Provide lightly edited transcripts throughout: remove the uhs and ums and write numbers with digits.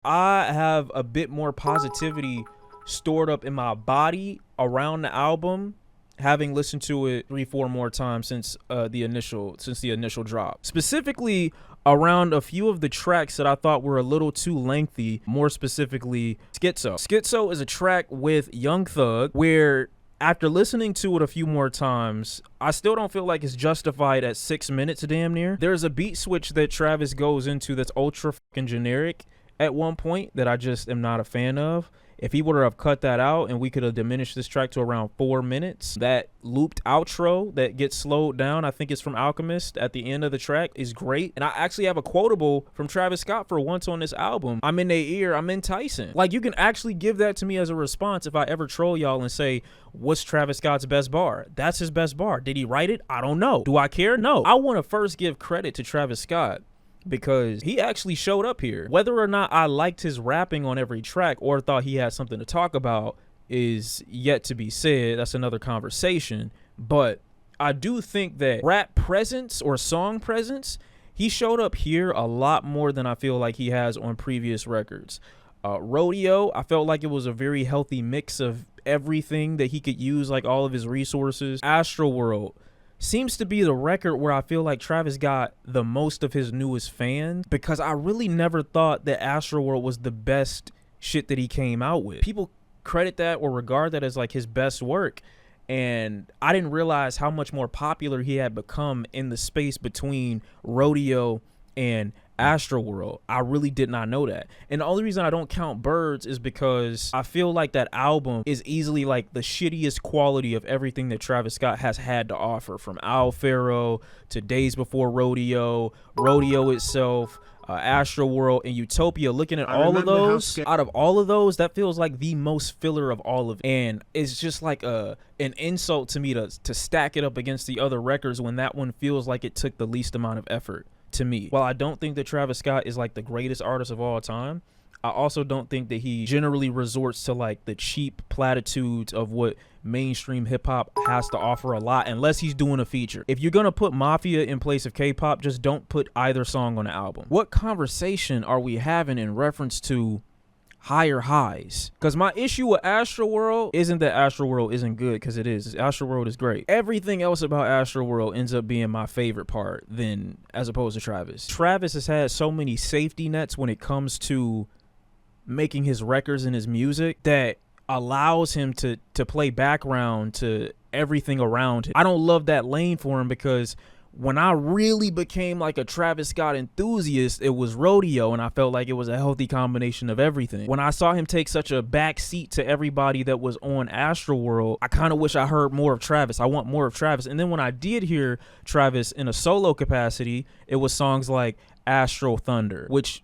I have a bit more positivity stored up in my body around the album, having listened to it 3-4 more times since the initial drop. Specifically around a few of the tracks that I thought were a little too lengthy, more specifically Schizo. Schizo is a track with Young Thug where after listening to it a few more times, I still don't feel like it's justified at 6 minutes damn near. There's a beat switch that Travis goes into that's ultra fucking generic at one point that I just am not a fan of. If he would have cut that out and we could have diminished this track to around 4 minutes, that looped outro that gets slowed down, I think it's from Alchemist at the end of the track, is great. And I actually have a quotable from Travis Scott for once on this album. I'm in their ear, I'm enticing. Like, you can actually give that to me as a response if I ever troll y'all and say, what's Travis Scott's best bar? That's his best bar. Did he write it? I don't know. Do I care? No. I want to first give credit to Travis Scott because he actually showed up here. Whether or not I liked his rapping on every track or thought he had something to talk about is yet to be said. That's another conversation. But I do think that rap presence or song presence, he showed up here a lot more than I feel like he has on previous records. Rodeo, I felt like it was a very healthy mix of everything that he could use, like all of his resources. Astroworld seems to be the record where I feel like Travis got the most of his newest fans, because I really never thought that Astroworld was the best shit that he came out with. People credit that or regard that as like his best work, and I didn't realize how much more popular he had become in the space between Rodeo and Astroworld. I really did not know that. And the only reason I don't count Birds is because I feel like that album is easily like the shittiest quality of everything that Travis Scott has had to offer, from Al Pharaoh to Days Before Rodeo, Rodeo itself, Astroworld, and Utopia. Looking at all of those, out of all of those, that feels like the most filler of all of it. And it's just like an insult to me to stack it up against the other records when that one feels like it took the least amount of effort to me. While I don't think that Travis Scott is like the greatest artist of all time, I also don't think that he generally resorts to like the cheap platitudes of what mainstream hip-hop has to offer a lot, unless he's doing a feature. If you're gonna put Mafia in place of K-pop, just don't put either song on the album. What conversation are we having in reference to Higher Highs? Because my issue with Astroworld isn't that Astroworld isn't good, because it is. Astroworld is great. Everything else about Astroworld ends up being my favorite part than as opposed to Travis. Travis has had so many safety nets when it comes to making his records and his music that allows him to play background to everything around him. I don't love that lane for him, because when I really became like a Travis Scott enthusiast, it was Rodeo, and I felt like it was a healthy combination of everything. When I saw him take such a back seat to everybody that was on Astroworld, I kind of wish I heard more of Travis. I want more of Travis. And then when I did hear Travis in a solo capacity, it was songs like Astro Thunder, which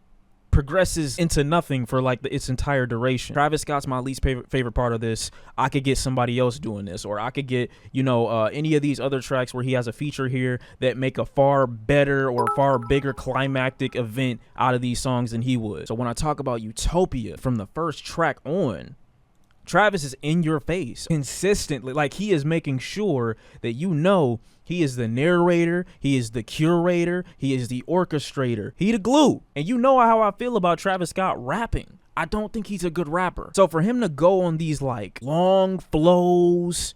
progresses into nothing for like its entire duration. Travis Scott's my least favorite part of this. I could get somebody else doing this, or I could get, any of these other tracks where he has a feature here that make a far better or far bigger climactic event out of these songs than he would. So when I talk about Utopia, from the first track on, Travis is in your face consistently. Like, he is making sure that he is the narrator, he is the curator, he is the orchestrator, he the glue. And you know how I feel about Travis Scott rapping. I don't think he's a good rapper. So for him to go on these like long flows,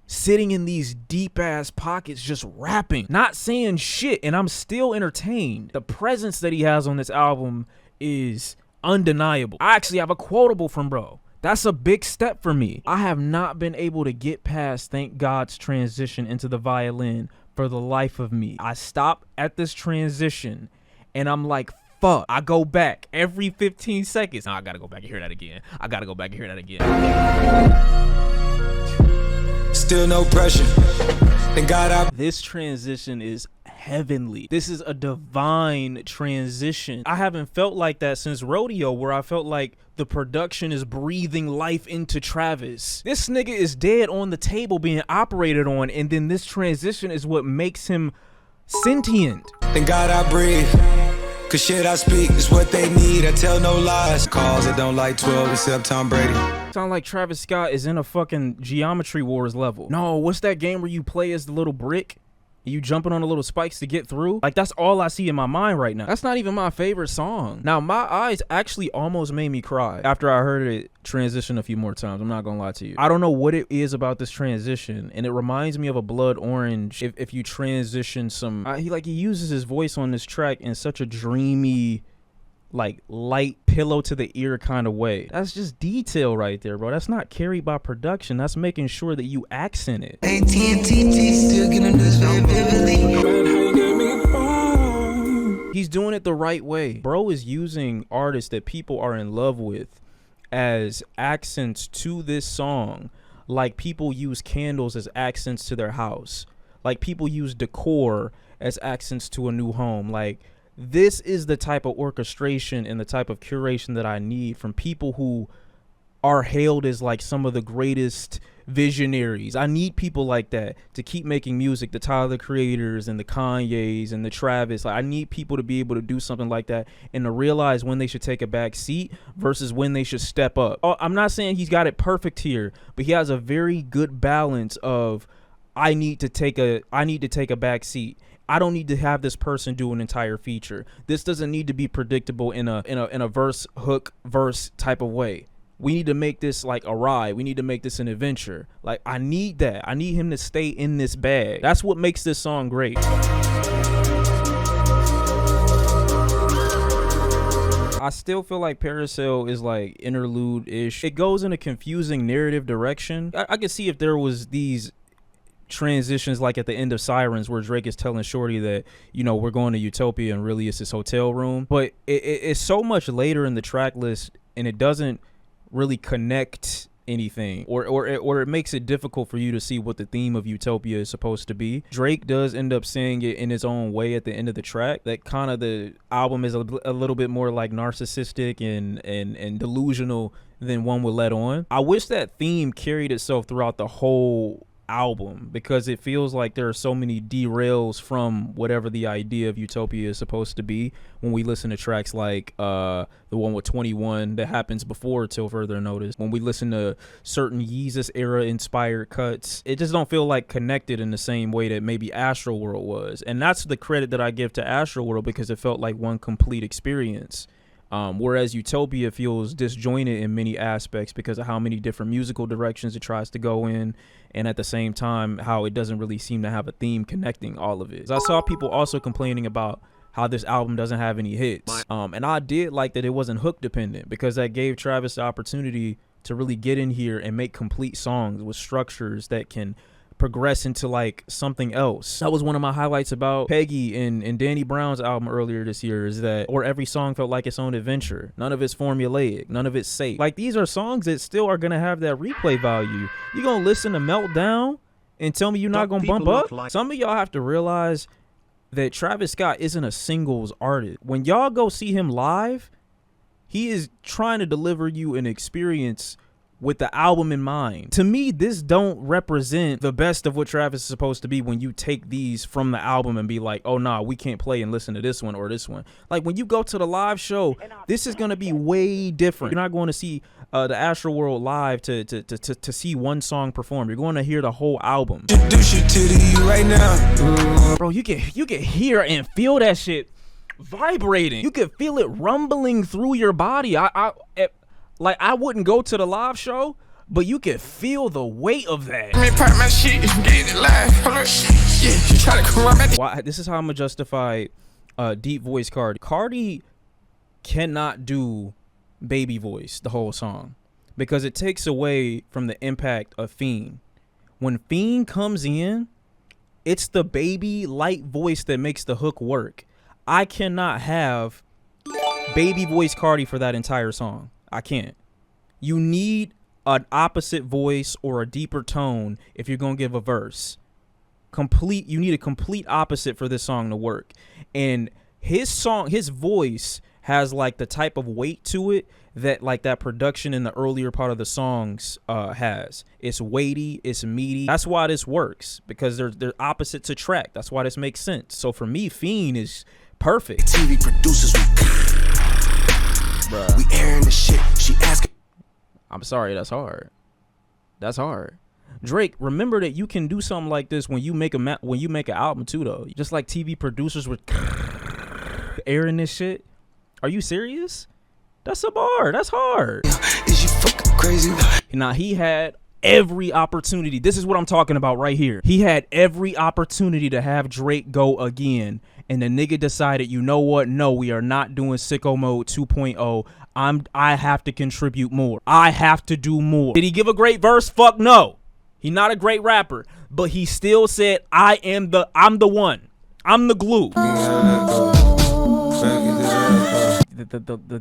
sitting in these deep ass pockets, just rapping, not saying shit, and I'm still entertained. The presence that he has on this album is undeniable. I actually have a quotable from bro. That's a big step for me. I have not been able to get past Thank God's transition into the violin for the life of me. I stop at this transition and I'm like, fuck. I go back every 15 seconds. No, I gotta go back and hear that again. I gotta go back and hear that again. Still no pressure. Thank God This transition is heavenly. This is a divine transition. I haven't felt like that since Rodeo, where I felt like the production is breathing life into Travis. This nigga is dead on the table being operated on, and then this transition is what makes him sentient. Thank God I breathe, cause shit I speak is what they need. I tell no lies. Calls that don't like 12 except Tom Brady. Sound like Travis Scott is in a fucking Geometry Wars level. No, what's that game where you play as the little brick? You jumping on the little spikes to get through. Like, that's all I see in my mind right now. That's not even my favorite song. Now, My Eyes actually almost made me cry after I heard it transition a few more times. I'm not gonna lie to you. I don't know what it is about this transition, and it reminds me of a Blood Orange. If you transition some, he uses his voice on this track in such a dreamy, like, light pillow to the ear kind of way. That's just detail right there, bro. That's not carried by production. That's making sure that you accent it. Still gonna do this very vividly. He's doing it the right way. Bro is using artists that people are in love with as accents to this song, like people use candles as accents to their house, like people use decor as accents to a new home. Like, this is the type of orchestration and the type of curation that I need from people who are hailed as like some of the greatest visionaries. I need people like that to keep making music, the Tyler the Creators and the Kanyes and the Travis. Like, I need people to be able to do something like that and to realize when they should take a back seat versus when they should step up. I'm not saying he's got it perfect here, but he has a very good balance of I need to take a back seat. I don't need to have this person do an entire feature. This doesn't need to be predictable in a verse, hook, verse type of way. We need to make this like a ride. We need to make this an adventure. Like, I need that. I need him to stay in this bag. That's what makes this song great. I still feel like Parasail is like interlude-ish. It goes in a confusing narrative direction. I could see if there was these transitions like at the end of Sirens where Drake is telling Shorty that, you know, we're going to Utopia and really it's his hotel room. But it's so much later in the track list and it doesn't really connect anything, or it makes it difficult for you to see what the theme of Utopia is supposed to be. Drake does end up saying it in his own way at the end of the track, that kind of the album is a little bit more like narcissistic and delusional than one would let on. I wish that theme carried itself throughout the whole album, because it feels like there are so many derails from whatever the idea of Utopia is supposed to be when we listen to tracks like the one with 21 that happens before Till Further Notice. When we listen to certain Yeezus era inspired cuts, it just don't feel like connected in the same way that maybe Astroworld was, and that's the credit that I give to Astroworld, because it felt like one complete experience. Whereas Utopia feels disjointed in many aspects because of how many different musical directions it tries to go in, and at the same time how it doesn't really seem to have a theme connecting all of it. I saw people also complaining about how this album doesn't have any hits, and I did like that it wasn't hook dependent, because that gave Travis the opportunity to really get in here and make complete songs with structures that can progress into like something else. That was one of my highlights about Peggy and Danny Brown's album earlier this year, is that or every song felt like its own adventure. None of it's formulaic, none of it's safe. Like, these are songs that still are gonna have that replay value. You gonna listen to Meltdown and tell me you're not gonna bump up? Some of y'all have to realize that Travis Scott isn't a singles artist. When y'all go see him live, he is trying to deliver you an experience with the album in mind. To me, this don't represent the best of what Travis is supposed to be when you take these from the album and be like, oh nah, we can't play and listen to this one or this one. Like, when you go to the live show, this is gonna be way different. You're not going to see the Astroworld live to see one song perform. You're going to hear the whole album. Right now, bro, you can hear and feel that shit vibrating. You can feel it rumbling through your body. Like, I wouldn't go to the live show, but you can feel the weight of that. Why? This is how I'm gonna justify deep voice Cardi. Cardi cannot do baby voice the whole song, because it takes away from the impact of Fiend. When Fiend comes in, it's the baby light voice that makes the hook work. I cannot have baby voice Cardi for that entire song. I can't. You need an opposite voice or a deeper tone if you're gonna give a verse. You need a complete opposite for this song to work. And his voice has like the type of weight to it that like that production in the earlier part of the songs has. It's weighty, it's meaty. That's why this works, because they're opposites attract. That's why this makes sense. So for me, Fiend is perfect. TV producers, we airing the shit. She asking. I'm sorry, that's hard. That's hard. Drake, remember that you can do something like this when you make an album too, though. Just like TV producers with airing this shit. Are you serious? That's a bar. That's hard. Is you fucking crazy? Now, he had every opportunity. This is what I'm talking about right here. He had every opportunity to have Drake go again. And the nigga decided, you know what? No, we are not doing Sicko Mode 2.0. I have to contribute more. I have to do more. Did he give a great verse? Fuck no. He's not a great rapper. But he still said, I'm the one. I'm the glue.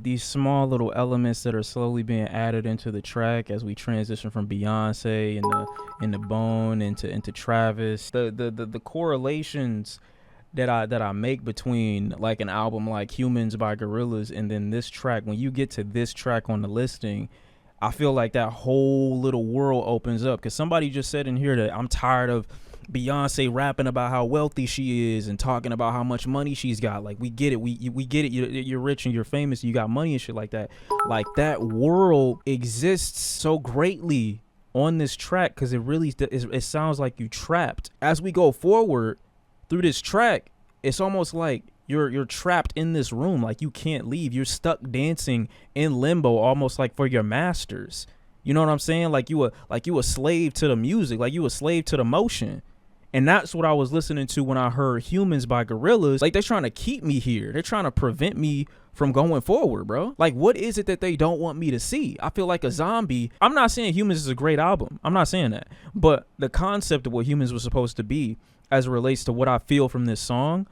These small little elements that are slowly being added into the track as we transition from Beyonce and the Bone into Travis, the correlations that I make between like an album like Humans by Gorillaz and then this track, when you get to this track on the listing, I feel like that whole little world opens up. Because somebody just said in here that I'm tired of Beyonce rapping about how wealthy she is and talking about how much money she's got. Like, we get it. We get it. You're rich and you're famous. You got money and shit like that. Like, that world exists so greatly on this track because it sounds like you trapped. As we go forward through this track, it's almost like you're trapped in this room. Like, you can't leave. You're stuck dancing in limbo, almost like for your masters. You know what I'm saying? Like you a slave to the music. Like you a slave to the motion. And that's what I was listening to when I heard Humans by Gorillaz. Like, they're trying to keep me here. They're trying to prevent me from going forward, bro. Like, what is it that they don't want me to see? I feel like a zombie. I'm not saying Humans is a great album. I'm not saying that. But the concept of what Humans was supposed to be as it relates to what I feel from this song,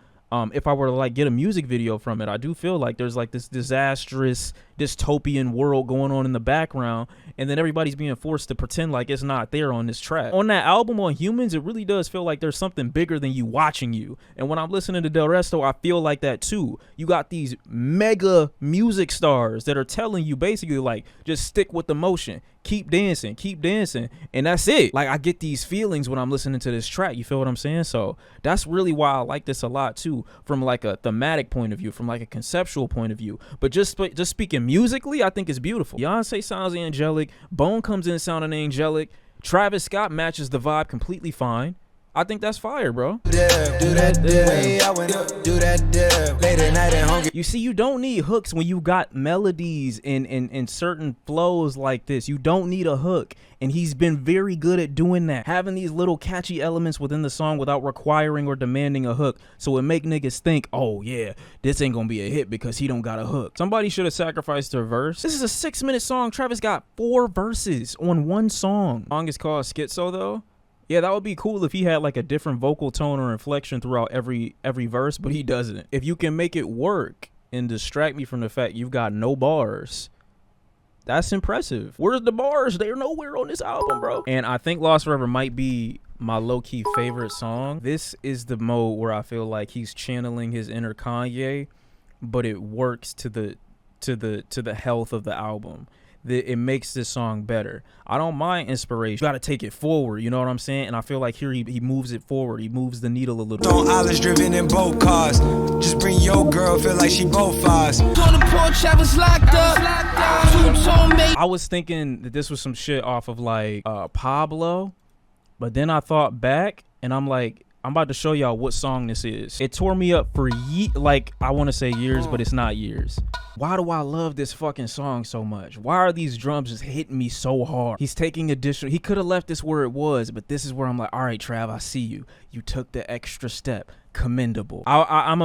if I were to like get a music video from it, I do feel like there's like this disastrous dystopian world going on in the background, and then everybody's being forced to pretend like it's not there on this track. On that album, on Humans, it really does feel like there's something bigger than you watching you. And when I'm listening to Del Resto, I feel like that too. You got these mega music stars that are telling you basically like, just stick with the motion, keep dancing, and that's it. Like, I get these feelings when I'm listening to this track. You feel what I'm saying? So that's really why I like this a lot too, from like a thematic point of view, from like a conceptual point of view. But just speaking musically, I think it's beautiful. Beyonce sounds angelic. Bone comes in sounding angelic. Travis Scott matches the vibe completely fine. I think that's fire, bro. You see, you don't need hooks when you got melodies in certain flows like this. You don't need a hook, and he's been very good at doing that, having these little catchy elements within the song without requiring or demanding a hook. So it make niggas think, oh yeah, this ain't gonna be a hit because he don't got a hook. Somebody should have sacrificed their verse. This is a 6-minute song. Travis got 4 verses on one song. The song is called Schizo though. Yeah, that would be cool if he had like a different vocal tone or inflection throughout every verse, but he doesn't. If you can make it work and distract me from the fact you've got no bars, that's impressive. Where's the bars? They're nowhere on this album, bro. And I think Lost Forever might be my low-key favorite song. This is the mode where I feel like he's channeling his inner Kanye, but it works to the health of the album. It makes this song better. I don't mind inspiration. You gotta take it forward, you know what I'm saying? And I feel like here he moves it forward. He moves the needle a little. On islands driven in boat cars. Just bring your girl, feel like she both ours. On the porch, I was locked up. I was thinking that this was some shit off of like Pablo, but then I thought back and I'm like, I'm about to show y'all what song this is. It tore me up for I want to say years, but it's not years. Why do I love this fucking song so much? Why are these drums just hitting me so hard? He's taking additional. He could have left this where it was, but this is where I'm like, all right, Trav, I see you. You took the extra step. Commendable. I'm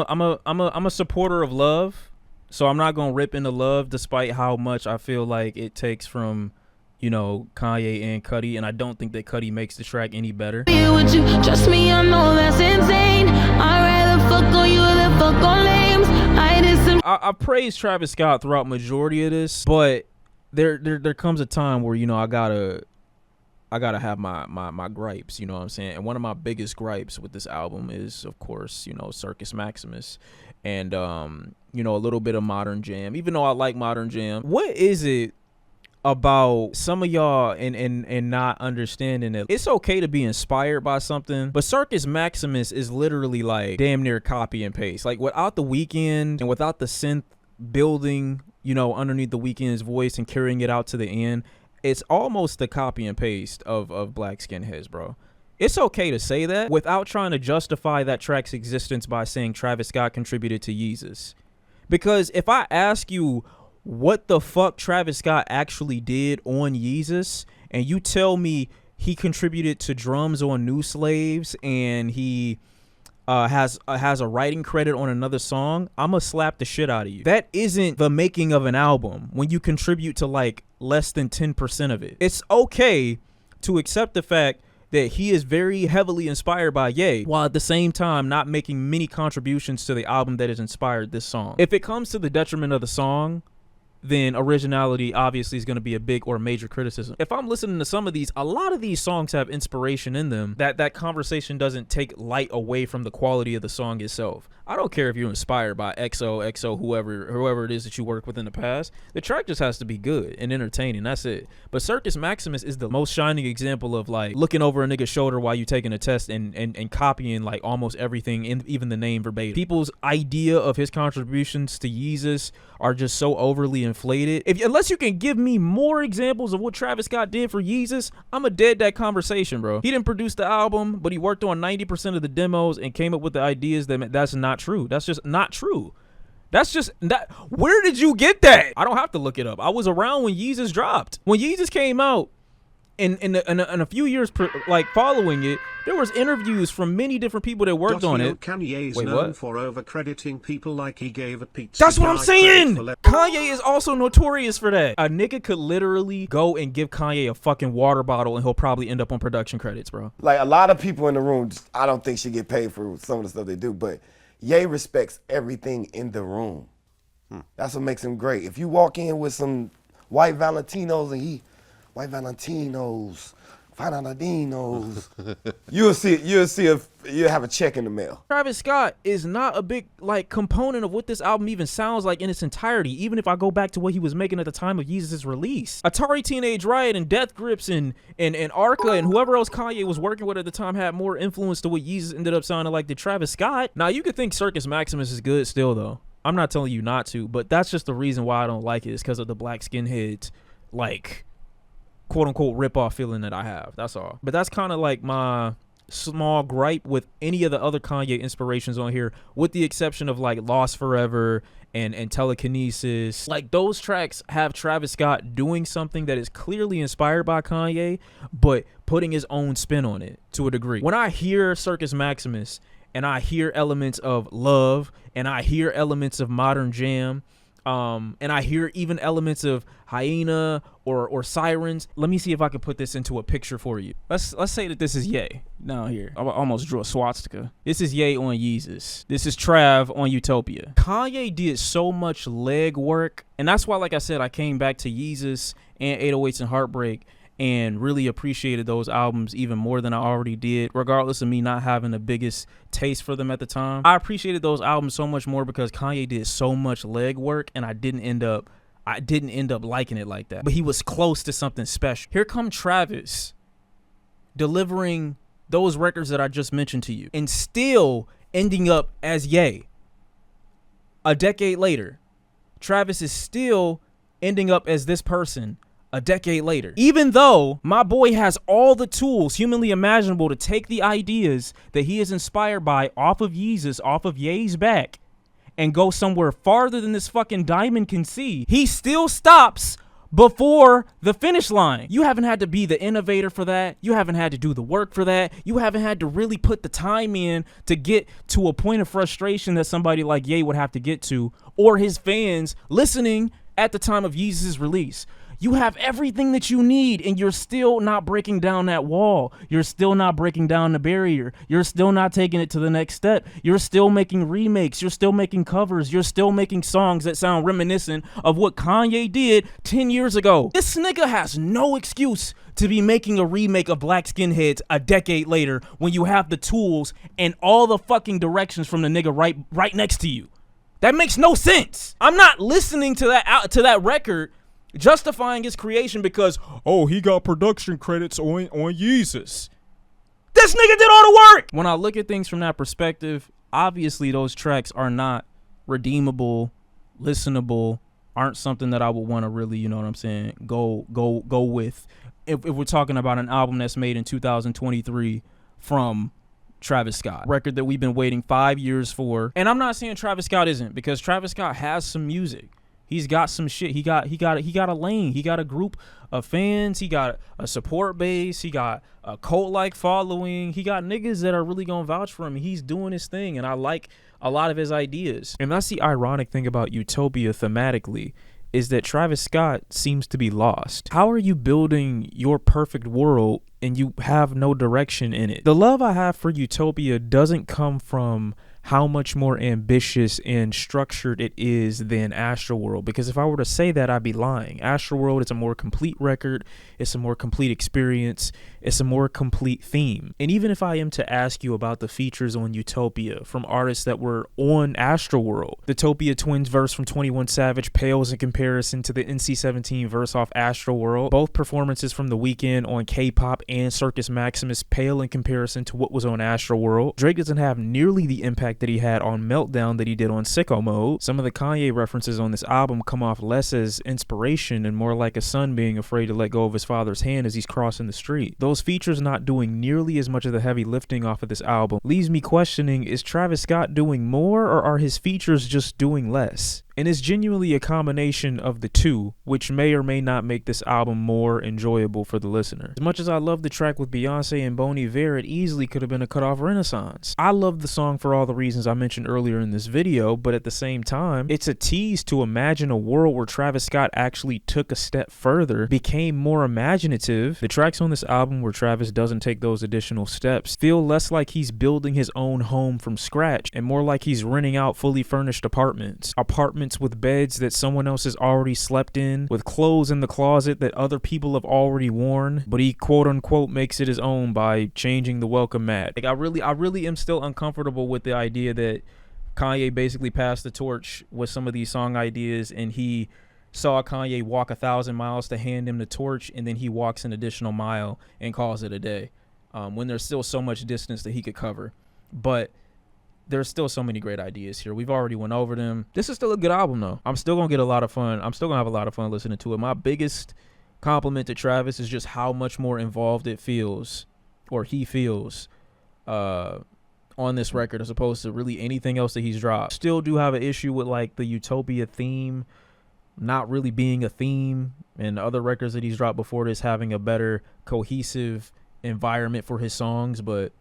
a supporter of love, so I'm not gonna rip into love, despite how much I feel like it takes from, you know, Kanye and Cudi, and I don't think that Cudi makes the track any better. Would you trust me? I know that's insane. I'd rather fuck on you than fuck on lames. I praise Travis Scott throughout majority of this, but there comes a time where, you know, I gotta have my gripes, you know what I'm saying? And one of my biggest gripes with this album is, of course, you know, Circus Maximus and you know, a little bit of Modern Jam, even though I like Modern Jam. What is it about some of y'all and not understanding that it's okay to be inspired by something, but Circus Maximus is literally like damn near copy and paste. Like, without the Weeknd and without the synth building, you know, underneath the Weeknd's voice and carrying it out to the end, it's almost the copy and paste of Black Skinheads, bro. It's okay to say that without trying to justify that track's existence by saying Travis Scott contributed to Yeezus. Because if I ask you what the fuck Travis Scott actually did on Yeezus, and you tell me he contributed to drums on New Slaves and he has a writing credit on another song, I'ma slap the shit out of you. That isn't the making of an album when you contribute to like less than 10% of it. It's okay to accept the fact that he is very heavily inspired by Ye, while at the same time not making many contributions to the album that has inspired this song. If it comes to the detriment of the song, then originality obviously is going to be a big or major criticism. If I'm listening to some of these, a lot of these songs have inspiration in them. That conversation doesn't take light away from the quality of the song itself. I don't care if you're inspired by XO, whoever it is that you worked with in the past. The track just has to be good and entertaining. That's it. But Circus Maximus is the most shining example of like looking over a nigga's shoulder while you taking a test and copying like almost everything, even the name verbatim. People's idea of his contributions to Yeezus are just so overly inflated. Unless you can give me more examples of what Travis Scott did for Yeezus, I'ma dead that conversation, bro. He didn't produce the album, but he worked on 90% of the demos and came up with the ideas that's not true. That's just not true. That's just that. Where did you get that? I don't have to look it up. I was around when Yeezus dropped. When Yeezus came out, in a few years following it, there was interviews from many different people that worked on it. Kanye is known for overcrediting people like he gave a pizza. That's what I'm saying. Kanye is also notorious for that. A nigga could literally go and give Kanye a fucking water bottle and he'll probably end up on production credits, bro. Like a lot of people in the room, I don't think should get paid for some of the stuff they do, but Ye respects everything in the room. That's what makes him great. If you walk in with some white Valentinos and white Valentinos, you'll have a check in the mail. Travis Scott is not a big like component of what this album even sounds like in its entirety, even if I go back to what he was making at the time of Yeezus' release. Atari Teenage Riot and Death Grips and Arca and whoever else Kanye was working with at the time had more influence to what Yeezus ended up sounding like than Travis Scott. Now you could think Circus Maximus is good still though. I'm not telling you not to, but that's just the reason why I don't like it, is because of the Black Skinheads like quote unquote rip-off feeling that I have. That's all. But that's kind of like my small gripe with any of the other Kanye inspirations on here, with the exception of like Lost Forever and Telekinesis. Like those tracks have Travis Scott doing something that is clearly inspired by Kanye, but putting his own spin on it to a degree. When I hear Circus Maximus and I hear elements of Love and I hear elements of Modern Jam, and I hear even elements of Hyena or Sirens. Let me see if I can put this into a picture for you. Let's say that this is Ye. Down here, I almost drew a swastika. This is Ye on Yeezus. This is Trav on Utopia. Kanye did so much leg work, and that's why, like I said, I came back to Yeezus and 808s and Heartbreak and really appreciated those albums even more than I already did, regardless of me not having the biggest taste for them at the time. I appreciated those albums so much more because Kanye did so much leg work, and I didn't end up liking it like that. But he was close to something special. Here come Travis delivering those records that I just mentioned to you and still ending up as Ye. A decade later, Travis is still ending up as this person a decade later, even though my boy has all the tools humanly imaginable to take the ideas that he is inspired by off of Yeezus, off of Ye's back, and go somewhere farther than this fucking diamond can see. He still stops before the finish line. You haven't had to be the innovator for that. You haven't had to do the work for that. You haven't had to really put the time in to get to a point of frustration that somebody like Ye would have to get to, or his fans listening at the time of Yeezus' release. You have everything that you need, and you're still not breaking down that wall. You're still not breaking down the barrier. You're still not taking it to the next step. You're still making remakes. You're still making covers. You're still making songs that sound reminiscent of what Kanye did 10 years ago. This nigga has no excuse to be making a remake of Black Skinheads a decade later when you have the tools and all the fucking directions from the nigga right next to you. That makes no sense. I'm not listening to that record justifying his creation because, oh, he got production credits on Yeezus. This nigga did all the work. When I look at things from that perspective, obviously those tracks are not redeemable, listenable, aren't something that I would want to really, you know what I'm saying, go with if we're talking about an album that's made in 2023 from Travis Scott, record that we've been waiting 5 years for. And I'm not saying Travis Scott isn't, because Travis Scott has some music. He's got some shit. He got a lane. He got a group of fans. He got a support base. He got a cult-like following. He got niggas that are really gonna vouch for him. He's doing his thing, and I like a lot of his ideas. And that's the ironic thing about Utopia thematically, is that Travis Scott seems to be lost. How are you building your perfect world and you have no direction in it? The love I have for Utopia doesn't come from how much more ambitious and structured it is than Astroworld, because if I were to say that, I'd be lying. Astroworld is a more complete record, it's a more complete experience, it's a more complete theme. And even if I am to ask you about the features on Utopia from artists that were on Astroworld, the Topia Twins verse from 21 Savage pales in comparison to the NC-17 verse off Astroworld. Both performances from The Weeknd on K-Pop and Circus Maximus pale in comparison to what was on Astroworld. Drake doesn't have nearly the impact that he had on Meltdown that he did on Sicko Mode. Some of the Kanye references on this album come off less as inspiration and more like a son being afraid to let go of his father's hand as he's crossing the street. Those features not doing nearly as much of the heavy lifting off of this album leaves me questioning, is Travis Scott doing more, or are his features just doing less? And it's genuinely a combination of the two, which may or may not make this album more enjoyable for the listener. As much as I love the track with Beyonce and Bon Iver, it easily could have been a cut-off Renaissance. I love the song for all the reasons I mentioned earlier in this video, but at the same time, it's a tease to imagine a world where Travis Scott actually took a step further, became more imaginative. The tracks on this album where Travis doesn't take those additional steps feel less like he's building his own home from scratch and more like he's renting out fully furnished apartments with beds that someone else has already slept in, with clothes in the closet that other people have already worn, but he quote unquote makes it his own by changing the welcome mat. Like I really am still uncomfortable with the idea that Kanye basically passed the torch with some of these song ideas, and he saw Kanye walk 1,000 miles to hand him the torch, and then he walks an additional mile and calls it a day, when there's still so much distance that he could cover. But there's still so many great ideas here. We've already went over them. This is still a good album, though. I'm still going to get a lot of fun. I'm still going to have a lot of fun listening to it. My biggest compliment to Travis is just how much more involved it feels, or he feels, on this record as opposed to really anything else that he's dropped. Still do have an issue with, like, the Utopia theme not really being a theme, and other records that he's dropped before this having a better cohesive environment for his songs, but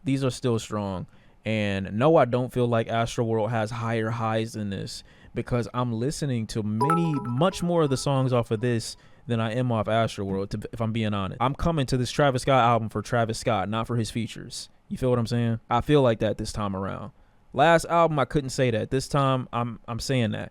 these are still strong. And no, I don't feel like Astroworld has higher highs than this, because I'm listening to much more of the songs off of this than I am off Astroworld, if I'm being honest. I'm coming to this Travis Scott album for Travis Scott, not for his features. You feel what I'm saying? I feel like that this time around. Last album, I couldn't say that. This time, I'm saying that.